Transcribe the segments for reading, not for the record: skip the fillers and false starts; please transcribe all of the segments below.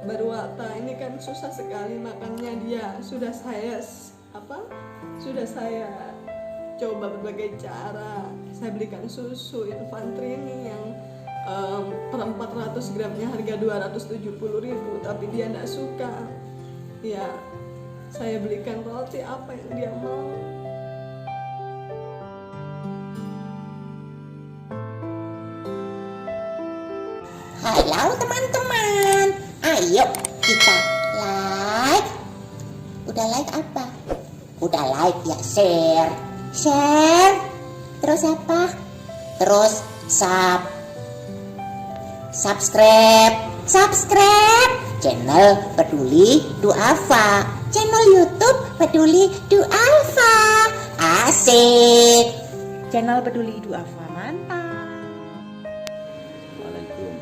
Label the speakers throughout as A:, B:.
A: Baru Atta ini kan susah sekali makannya dia. Sudah saya coba berbagai cara. Saya belikan susu Infantri ini yang per 400 gramnya harga 270.000, tapi dia tidak suka. Ya, saya belikan roti apa yang dia mau.
B: Halo teman-teman, ayo kita like. Udah like apa? Udah like ya share. Terus apa? Terus subscribe channel Peduli Duafa, channel YouTube Peduli Duafa. Asik.
C: Channel Peduli Duafa, mantap.
D: Assalamualaikum.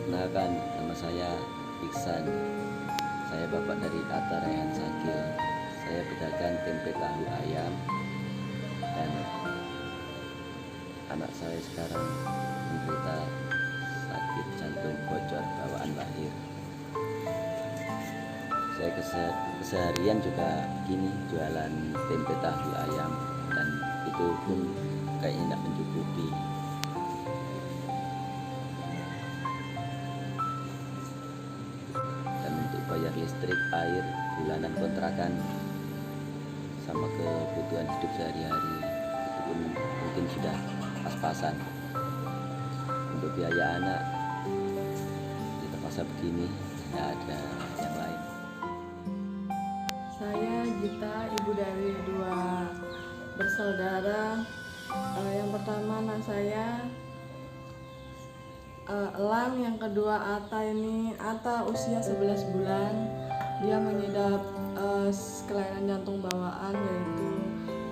D: Perkenalkan, nama saya Iksan. Saya bapak dari Atta Rayhan Sakil. Saya pedagang tempe tahu ayam, dan anak saya sekarang menderita sakit jantung bocor bawaan lahir. Saya keseharian juga begini, jualan tempe tahu ayam, dan itu pun kayaknya tidak mencukupi. Dan untuk bayar listrik, air, bulanan, kontrakan, sama kebutuhan hidup sehari-hari itu pun mungkin sudah pas-pasan. Untuk biaya anak di masa begini tidak ada yang lain.
A: Saya Gita, ibu dari 2 bersaudara. Yang pertama anak saya Elang, yang kedua Atta. Ini Atta usia 11 bulan. Dia mengidap kelainan jantung bawaan, yaitu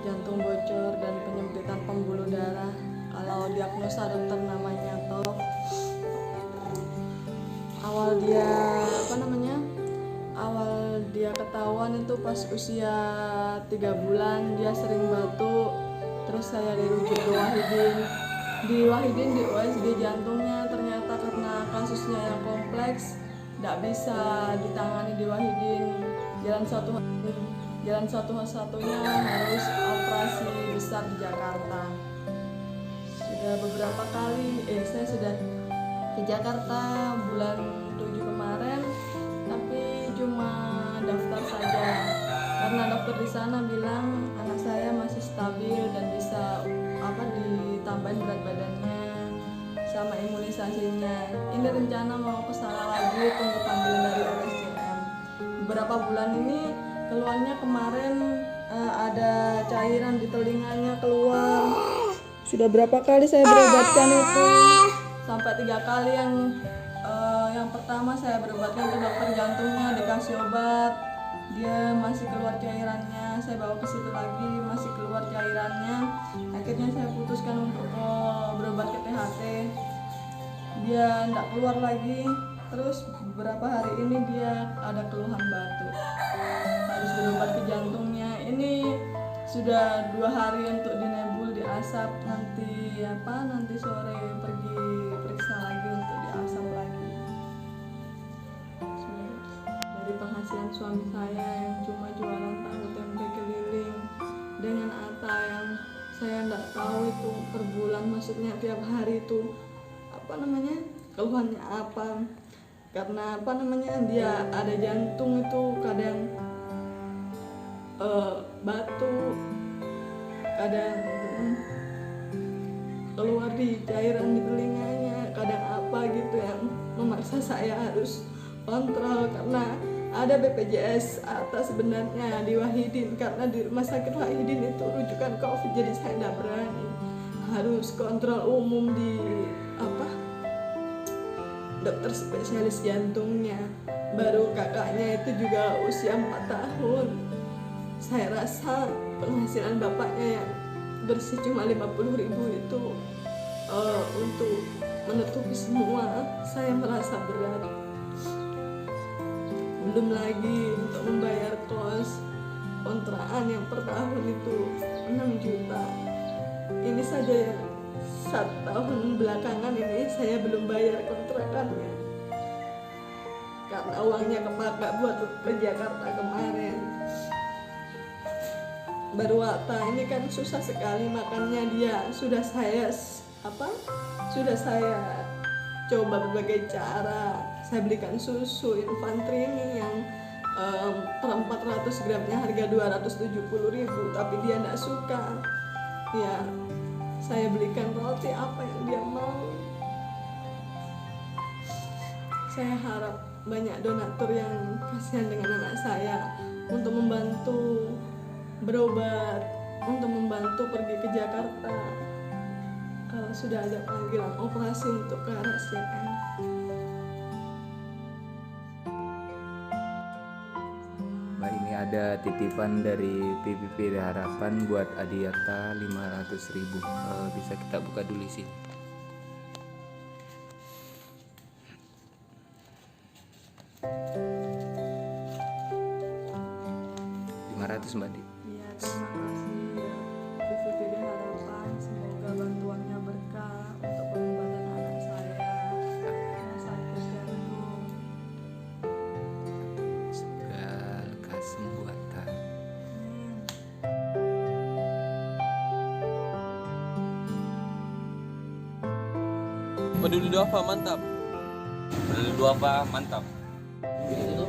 A: jantung bocor dan penyempitan pembuluh darah. Kalau diagnosa dokter namanya TOF. Awal dia ketahuan itu pas usia 3 bulan. Dia sering batuk. Terus saya dirujuk ke Wahidin di USG jantungnya. Ternyata karena kasusnya yang kompleks, tidak bisa ditangani di Wahidin. Jalan satu-satunya harus operasi besar di Jakarta. Sudah beberapa kali, saya sudah ke Jakarta bulan 7 kemarin, tapi cuma daftar saja karena dokter di sana bilang anak saya masih stabil dan bisa ditambahin berat badannya sama imunisasinya. Ini rencana mau ke sana lagi, tunggu panggilan dari RSCM. Beberapa bulan ini keluarnya kemarin ada cairan di telinganya keluar. Sudah berapa kali saya berobatkan itu, sampai 3 kali. Yang pertama saya berobatkan ke dokter jantungnya, dikasih obat, dia masih keluar cairannya. Saya bawa ke situ lagi, masih keluar cairannya. Akhirnya saya putuskan untuk berobat ke THT. Dia tidak keluar lagi. Terus beberapa hari ini dia ada keluhan batuk, harus berobat ke jantungnya. Ini sudah 2 hari untuk dinebul, diasap. Nanti sore pergi periksa lagi untuk diasap lagi. Dari penghasilan suami saya yang cuma jualan tahu tempe keliling dengan Atta yang saya tidak tahu itu per bulan, maksudnya tiap hari itu keluhannya apa. Karena dia ada jantung itu kadang batuk, kadang keluar di cairan di telinganya, kadang apa gitu yang memaksa saya harus kontrol. Karena ada BPJS atas sebenarnya di Wahidin, karena di rumah sakit Wahidin itu rujukan COVID, jadi saya tidak berani, harus kontrol umum di dokter spesialis jantungnya. Baru kakaknya itu juga usia 4 tahun. Saya rasa penghasilan bapaknya yang bersih cuma 50.000 itu untuk menutupi semua. Saya merasa berat. Belum lagi untuk membayar kos kontrakan yang per tahun itu 6 juta. Ini saja yang 1 tahun belakangan ini saya belum bayar kontrakannya. karena uangnya kepakai buat ke Jakarta kemarin. Baru Atta ini kan susah sekali makannya dia. Sudah saya coba berbagai cara. Saya belikan susu infantry ini yang per 400 gramnya harga 270.000, tapi dia tidak suka. Ya, saya belikan roti apa yang dia mau. Saya harap banyak donatur yang kasihan dengan anak saya untuk membantu berobat, untuk membantu pergi ke Jakarta kalau sudah ada panggilan operasi untuk ke RSCM.
E: Mbak, ini ada titipan dari PPP Harapan buat Adiata 500.000. Bisa kita buka dulu sih. 500 Mbak Di.
A: Iya, terima kasih ya PPPD Harapan. Semoga bantuannya berkah untuk pengobatan anak saya yang sakit jantung.
E: Semoga lekas sembuh Atta.
F: Peduli Duafa mantap. Peduli Duafa mantap.
D: Itu